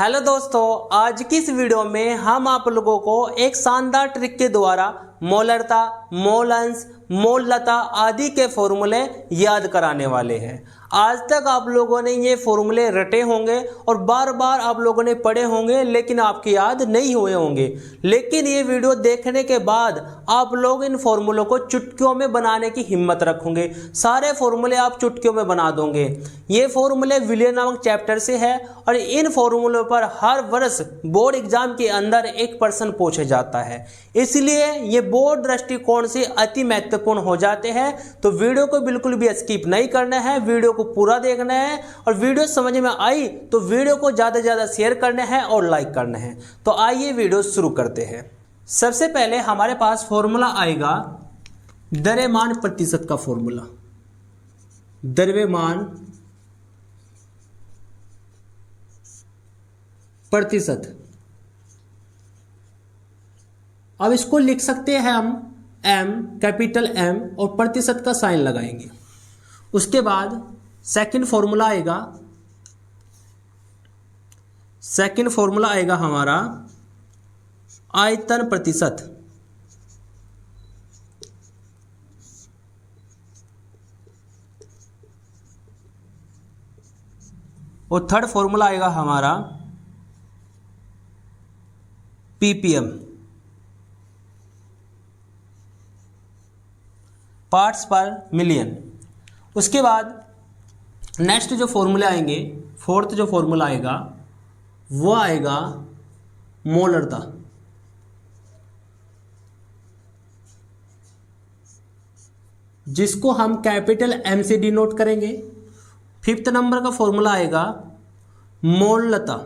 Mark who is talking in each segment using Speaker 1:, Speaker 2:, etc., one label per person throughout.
Speaker 1: Hello दोस्तों, आज की इस वीडियो में हम आप लोगों को एक शानदार ट्रिक के द्वारा मोलरता, मोल अंश, मोल लता आदि के फॉर्मूले याद कराने वाले हैं। आज तक आप लोगों ने ये फॉर्मूले रटे होंगे और बार बार आप लोगों ने पढ़े होंगे, लेकिन आपके याद नहीं हुए होंगे। लेकिन ये वीडियो देखने के बाद आप लोग इन फॉर्मूलों को चुटकियों में बनाने की हिम्मत रखोगे। सारे फॉर्मूले आप चुटकियों में बना दोगे। ये फॉर्मूले विलियन नामक चैप्टर से है और इन फॉर्मूलों पर हर वर्ष बोर्ड एग्जाम के अंदर एक प्रश्न पूछा जाता है, इसलिए ये बोर्ड दृष्टिकोण से अति महत्वपूर्ण हो जाते हैं। तो वीडियो को बिल्कुल भी स्किप नहीं करना है, वीडियो को पूरा देखना है और वीडियो समझ में आई तो वीडियो को ज्यादा से ज्यादा शेयर करना है और लाइक करना है। तो आइए वीडियो शुरू करते हैं। सबसे पहले हमारे पास फॉर्मूला आएगा द्रव्यमान प्रतिशत का फॉर्मूला। द्रव्यमान प्रतिशत, अब इसको लिख सकते हैं हम एम, कैपिटल एम और प्रतिशत का साइन लगाएंगे। उसके बाद सेकंड फॉर्मूला आएगा हमारा आयतन प्रतिशत। और थर्ड फॉर्मूला आएगा हमारा पीपीएम, पार्ट्स पर मिलियन। उसके बाद नेक्स्ट जो फॉर्मूले आएंगे, फोर्थ जो फॉर्मूला आएगा वो आएगा मोलरता। जिसको हम कैपिटल एम से डिनोट करेंगे। फिफ्थ नंबर का फॉर्मूला आएगा मोल लता,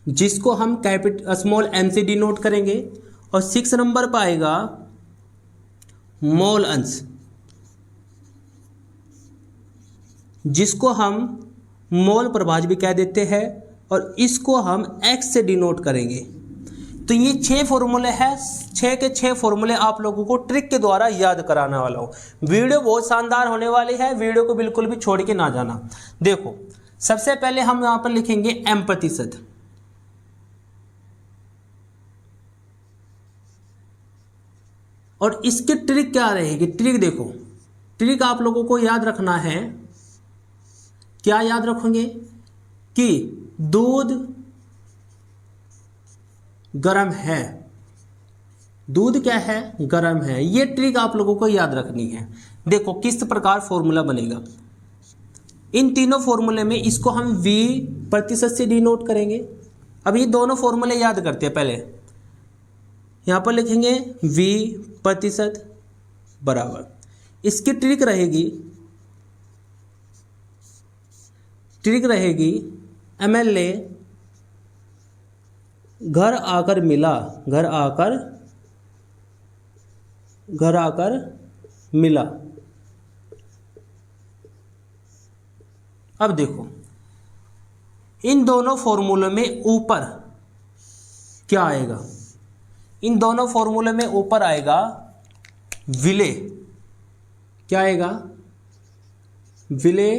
Speaker 1: जिसको हम कैपिटल स्मॉल एम से डिनोट करेंगे। और सिक्स नंबर पर आएगा मोल अंश, जिसको हम मोल प्रभाज भी कह देते हैं और इसको हम एक्स से डिनोट करेंगे। तो ये 6 फॉर्मूले हैं। 6 के 6 फॉर्मूले आप लोगों को ट्रिक के द्वारा याद कराने वाला हूँ। वीडियो बहुत शानदार होने वाली है, वीडियो को बिल्कुल भी छोड़ के ना जाना। देखो, सबसे पहले हम यहाँ पर लिखेंगे एम प्रतिशत। और इसकी ट्रिक क्या रहेगी? ट्रिक देखो, ट्रिक आप लोगों को याद रखना है। क्या याद रखेंगे कि दूध गर्म है। दूध क्या है? गर्म है। ये ट्रिक आप लोगों को याद रखनी है। देखो किस प्रकार फॉर्मूला बनेगा। इन तीनों फॉर्मूले में इसको हम V प्रतिशत से डिनोट करेंगे। अब ये दोनों फॉर्मूले याद करते हैं। पहले यहां पर लिखेंगे V प्रतिशत बराबर, इसकी ट्रिक रहेगी MLA घर आकर मिला। अब देखो, इन दोनों फॉर्मूलों में ऊपर क्या आएगा? इन दोनों फॉर्मूले में ऊपर आएगा विलेय। क्या आएगा? विलेय।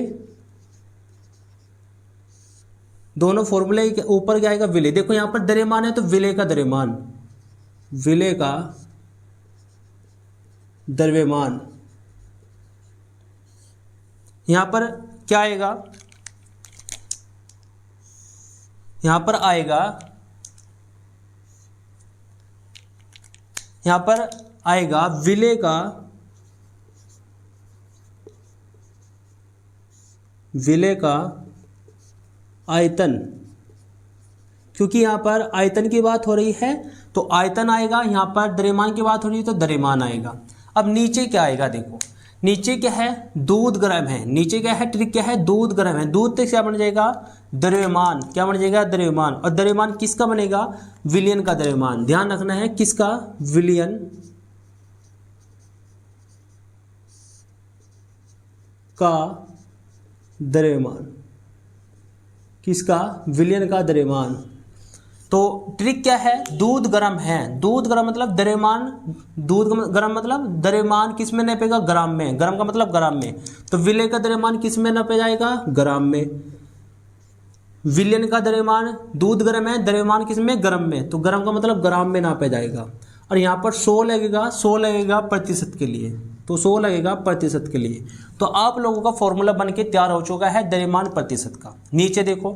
Speaker 1: दोनों फॉर्मूले के ऊपर क्या आएगा? विलेय। देखो यहां पर द्रव्यमान है तो विलेय का द्रव्यमान, विलेय का द्रव्यमान। यहां पर क्या आएगा? यहां पर आएगा विलेय का आयतन। क्योंकि यहां पर आयतन की बात हो रही है तो आयतन आएगा, यहां पर द्रव्यमान की बात हो रही है तो द्रव्यमान आएगा। अब नीचे क्या आएगा? देखो नीचे क्या है? दूध गर्म है। नीचे क्या है? ट्रिक क्या है? दूध गर्म है। दूध से क्या बन जाएगा? द्रव्यमान। क्या बन जाएगा? द्रव्यमान। और द्रव्यमान किसका बनेगा? विलियन का द्रव्यमान। ध्यान रखना है, किसका? विलियन का द्रव्यमान। किसका? विलियन का द्रव्यमान। तो ट्रिक क्या है, दूध गर्म है, दूध गर्म मतलब द्रव्यमान, दूध गर्म मतलब द्रव्यमान किस में नापेगा, ग्राम में, गर्म का मतलब ग्राम में, तो विलय का द्रव्यमान किस में नापा जाएगा, ग्राम में। विलयन का द्रव्यमान, दूध गर्म है, द्रव्यमान किस में, गर्म में, तो गर्म का मतलब ग्राम में नापा जाएगा। और यहाँ पर 100 लगेगा, 100 लगेगा प्रतिशत के लिए, तो 100 लगेगा प्रतिशत के लिए। तो आप लोगों का फॉर्मूला बन के तैयार हो चुका है द्रव्यमान प्रतिशत का। नीचे देखो,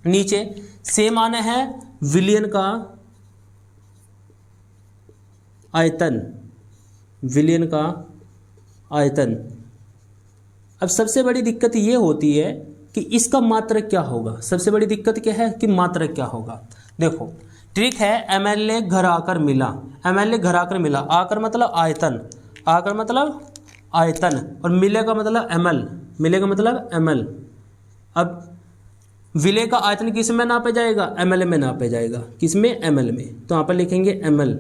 Speaker 1: नीचे सेम आना है विलयन का आयतन, विलयन का आयतन। अब सबसे बड़ी दिक्कत ये होती है कि इसका मात्रक क्या होगा, सबसे बड़ी दिक्कत क्या है कि मात्रक क्या होगा। देखो ट्रिक है, एमएलए घर आकर मिला, एमएलए घर आकर मिला, आकर मतलब आयतन, आकर मतलब आयतन, और मिले का मतलब एमएल, मिले का मतलब एमएल। अब विलय का आयतन किस में नापा जाएगा, एमएल में नापा जाएगा, किस में, एमएल में, तो यहाँ पर लिखेंगे एमएल।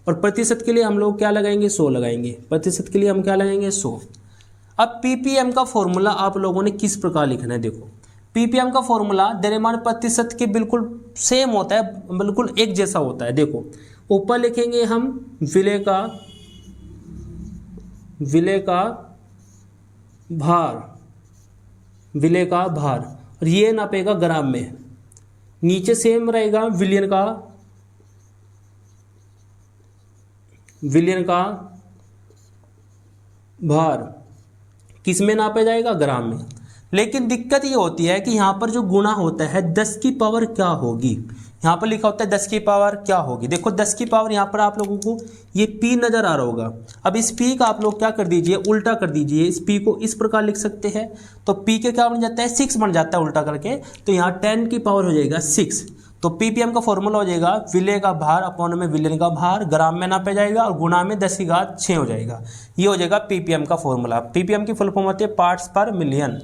Speaker 1: और प्रतिशत के लिए हम लोग क्या लगाएंगे, 100 लगाएंगे, प्रतिशत के लिए हम क्या लगाएंगे, 100। अब पीपीएम का फॉर्मूला आप लोगों ने किस प्रकार लिखना है, देखो पीपीएम का फॉर्मूला द्रव्यमान प्रतिशत के बिल्कुल सेम होता है, बिल्कुल एक जैसा होता है। देखो ऊपर लिखेंगे हम विलय का भार, विलय का भार, और ये नापेगा ग्राम में। नीचे सेम रहेगा विलयन का भार, किस में नापा जाएगा, ग्राम में। लेकिन दिक्कत ये होती है कि यहाँ पर जो गुणा होता है 10 की पावर क्या होगी, यहाँ पर लिखा होता है 10 की पावर क्या होगी। देखो 10 की पावर यहाँ पर आप लोगों को ये P नज़र आ रहा होगा। अब इस P का आप लोग क्या कर दीजिए, उल्टा कर दीजिए। इस P को इस प्रकार लिख सकते हैं, तो P के क्या बन जाता है, 6 बन जाता है उल्टा करके, तो यहाँ 10 की पावर हो जाएगा 6। तो पीपीएम का फॉर्मूला हो जाएगा विलय का भार अपॉन में विलयन का भार, ग्राम में नापा जाएगा, और गुणा में 10 की घात 6 हो जाएगा। ये हो जाएगा पीपीएम का फॉर्मूला। पीपीएम की फुल फॉर्म होती है पार्ट्स पर मिलियन।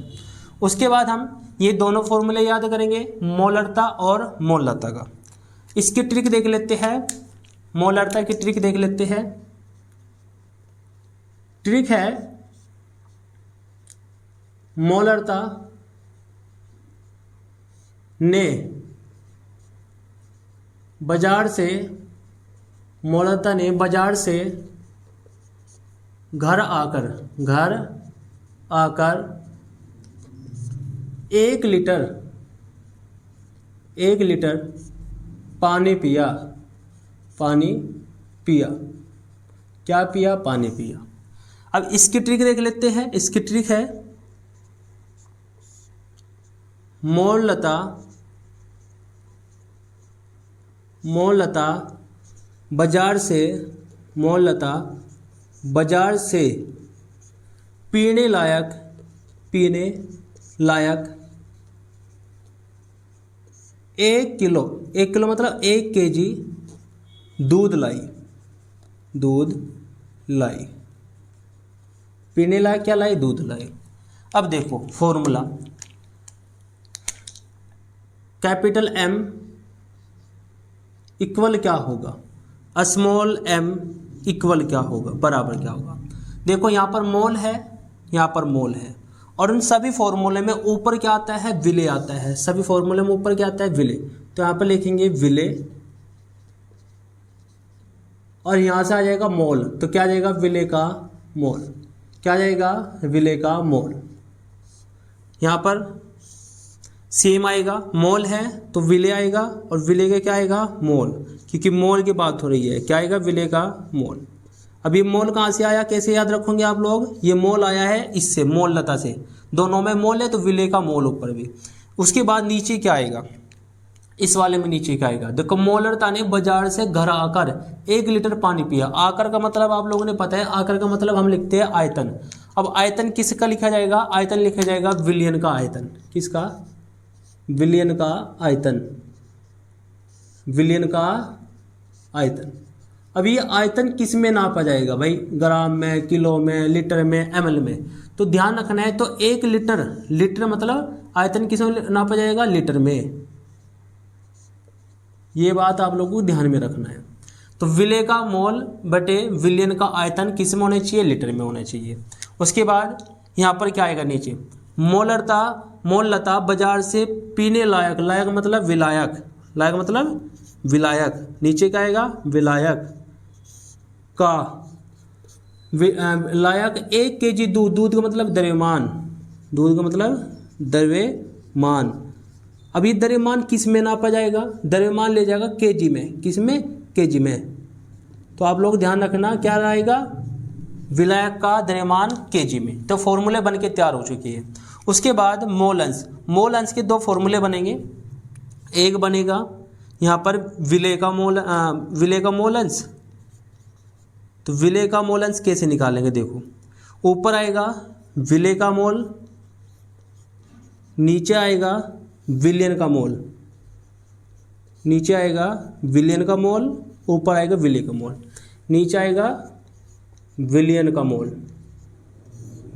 Speaker 1: उसके बाद हम ये दोनों फॉर्मूले याद करेंगे, मोलरता और मोलता का। इसकी ट्रिक देख लेते हैं, मोलरता की ट्रिक देख लेते हैं। ट्रिक है मोलरता ने बाजार से, मोलरता ने बाजार से घर आकर 1 लीटर पानी पिया, क्या पिया, पानी पिया। अब इसकी ट्रिक देख लेते हैं। इसकी ट्रिक है मोलता बाजार से पीने लायक 1 किलो मतलब 1 केजी दूध लाई, पीने लायक क्या लाई, दूध लाई। अब देखो फॉर्मूला, कैपिटल M इक्वल क्या होगा, स्मॉल m इक्वल क्या होगा, बराबर क्या होगा। देखो यहाँ पर मोल है, यहाँ पर मोल है, और उन सभी फॉर्मूले में ऊपर क्या आता है, विलय आता है। सभी फॉर्मूले में ऊपर क्या आता है, विलय। तो यहाँ पर लिखेंगे विलय, और यहाँ से आ जाएगा मोल, तो क्या आ जाएगा, विलय का मोल, क्या आ जाएगा, विलय का मोल। यहाँ पर सेम आएगा, मोल है तो विलय आएगा, और विलय का क्या आएगा, मोल, क्योंकि मोल की बात हो रही है, क्या आएगा, विलय का मोल। अब ये मोल कहाँ से आया, कैसे याद रखोगे आप लोग, ये मोल आया है इससे, मोलता से, दोनों में मोल है तो विलय का मोल ऊपर भी। उसके बाद नीचे क्या आएगा, इस वाले में नीचे क्या आएगा, देखो मोलरता ने बाजार से घर आकर 1 लीटर पानी पिया। आकर का मतलब आप लोगों ने पता है, आकर का मतलब हम लिखते हैं आयतन। अब आयतन किसका लिखा जाएगा, आयतन लिखा जाएगा विलयन का आयतन, किसका, विलयन का आयतन, विलयन का आयतन। अब ये आयतन किस में नापा जाएगा भाई, ग्राम में, किलो में, लीटर में, ml में। तो ध्यान रखना है, तो 1 लीटर मतलब आयतन किस में नापा जाएगा, लीटर में। ये बात आप लोगों को ध्यान में रखना है। तो विलय का मोल बटे विलयन का आयतन किस में होना चाहिए, लीटर में होना चाहिए। उसके बाद यहाँ पर क्या आएगा नीचे, मोलता बाजार से पीने लायक, लायक मतलब विलायक, लायक मतलब विलायक, नीचे क्या आएगा विलायक का लायक 1 kg दूध, दूध का मतलब द्रव्यमान, दूध का मतलब द्रव्यमान। अब ये द्रव्यमान किस में नापा जाएगा, द्रव्यमान ले जाएगा केजी में, किस में केजी में। तो आप लोग ध्यान रखना क्या रहेगा, विलायक का द्रव्यमान केजी में। तो फॉर्मूले बन के तैयार हो चुकी है। उसके बाद मोल अंश, मोल अंश के 2 फॉर्मूले बनेंगे। एक बनेगा यहाँ पर विलेय का मोल अंश। तो विलेय का मोल अंश कैसे निकालेंगे, देखो ऊपर आएगा विलेय का मोल, नीचे आएगा विलयन का मोल, नीचे आएगा विलयन का मोल, ऊपर आएगा विलेय का मोल, नीचे आएगा विलयन का मोल,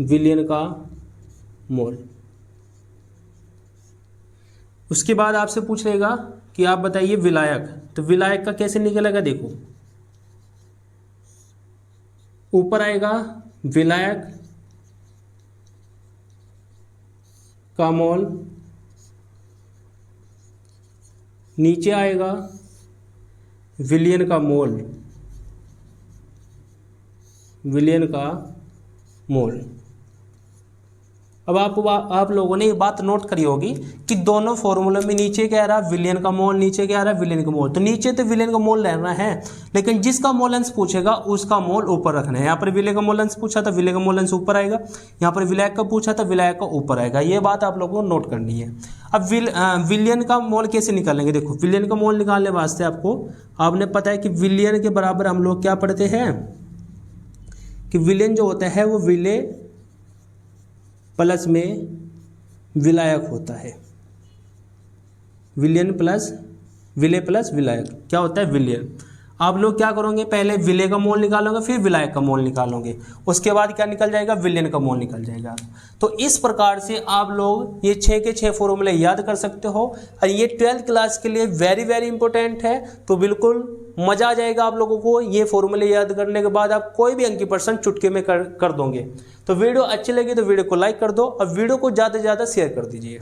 Speaker 1: विलयन का मोल। उसके बाद आपसे पूछ लेगा कि आप बताइए विलायक, तो विलायक का कैसे निकलेगा, देखो ऊपर आएगा विलायक का मोल, नीचे आएगा विलयन का मोल, विलयन का मोल। अब आप लोगों ने ये बात नोट करी होगी कि दोनों फॉर्मूले में नीचे क्या आ रहा है विलयन का मोल, नीचे क्या आ रहा है विलयन का मोल। तो नीचे तो विलयन का मोल रहना है, लेकिन जिसका मोल अंश पूछेगा उसका मोल ऊपर रखना है। यहाँ पर विलय का मोल अंश पूछा था, विलय का मोल अंश ऊपर आएगा। यहाँ पर विलायक का पूछा था, विलायक का ऊपर आएगा। ये बात आप लोगों को नोट करनी है। अब विलयन का मोल कैसे निकालेंगे, देखो विलयन का मोल निकालने वास्ते आपने पता है कि विलयन के बराबर हम लोग क्या पढ़ते हैं कि विलयन जो होता है वो विलेय प्लस में विलायक होता है। विलयन प्लस विलेय प्लस विलायक क्या होता है विलयन। आप लोग क्या करोगे, पहले विलेय का मोल निकालोगे, फिर विलायक का मोल निकालोगे, उसके बाद क्या निकल जाएगा विलयन का मोल निकल जाएगा। तो इस प्रकार से आप लोग ये 6 के 6 फॉर्मूले याद कर सकते हो। और ये 12th क्लास के लिए वेरी वेरी इंपॉर्टेंट है। तो बिल्कुल मजा आ जाएगा आप लोगों को ये फॉर्मूले याद करने के बाद। आप कोई भी अंक की % चुटकी में कर दोगे। तो वीडियो अच्छी लगी तो वीडियो को लाइक कर दो और वीडियो को ज़्यादा से ज़्यादा शेयर कर दीजिए।